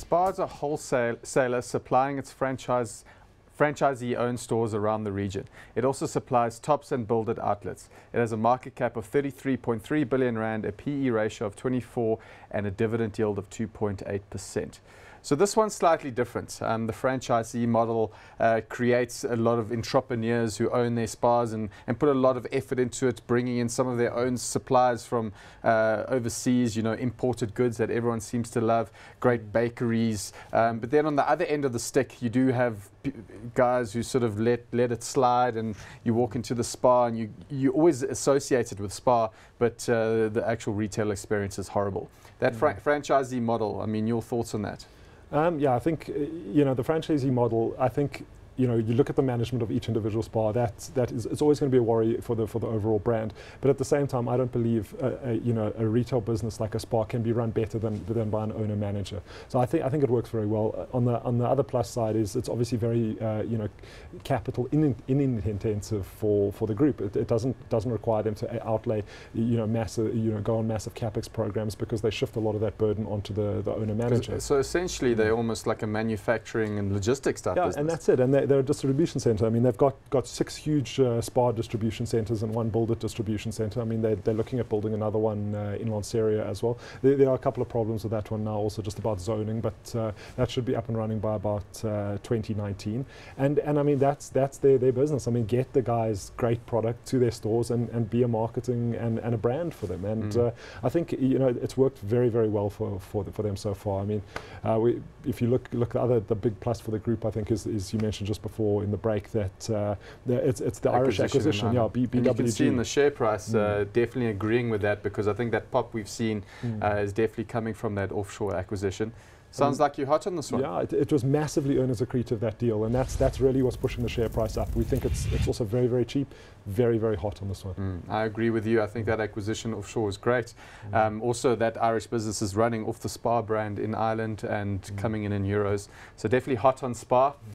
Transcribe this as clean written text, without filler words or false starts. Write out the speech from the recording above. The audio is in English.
Spar is a wholesaler supplying its franchisee-owned stores around the region. It also supplies tops and build-it outlets. It has a market cap of 33.3 billion rand, a PE ratio of 24, and a dividend yield of 2.8%. So this one's slightly different. The franchisee model creates a lot of entrepreneurs who own their Spars and put a lot of effort into it, bringing in some of their own supplies from overseas, imported goods that everyone seems to love, great bakeries. But then on the other end of the stick, you do have guys who sort of let it slide, and you walk into the Spar and you always associate it with Spar, but the actual retail experience is horrible. That franchisee model, I mean, your thoughts on that? Yeah, I think, the franchisee model, I think, you look at the management of each individual Spar, it's always going to be a worry for the overall brand. But at the same time, I don't believe a retail business like a Spar can be run better than by an owner manager. So I think it works very well. On the other plus side is it's obviously very capital intensive for the group. It doesn't require them to outlay massive go on massive capex programs, because they shift a lot of that burden onto the owner manager. So essentially, they're almost like a manufacturing and logistics type business. And that's it. And they're a distribution centre. I mean, they've got 6 huge Spar distribution centres and 1 build-it distribution centre. I mean, they're looking at building another one in Lanseria as well. There are a couple of problems with that one now, also just about zoning, but that should be up and running by about 2019. And I mean, that's their business. I mean, get the guys great product to their stores and be a marketing and a brand for them. And I think it's worked very, very well for them so far. I mean, if you look the big plus for the group, I think is you mentioned just before in the break that it's the Irish acquisition. Yeah, BWG. And you can see in the share price definitely agreeing with that, because I think that pop we've seen is definitely coming from that offshore acquisition. Sounds like you're hot on this one. Yeah, it was massively earners accretive, that deal, and that's really what's pushing the share price up. We think it's also very, very cheap, very, very hot on this one. I agree with you. I think that acquisition offshore is great. Also, that Irish business is running off the Spar brand in Ireland and coming in euros. So definitely hot on Spar.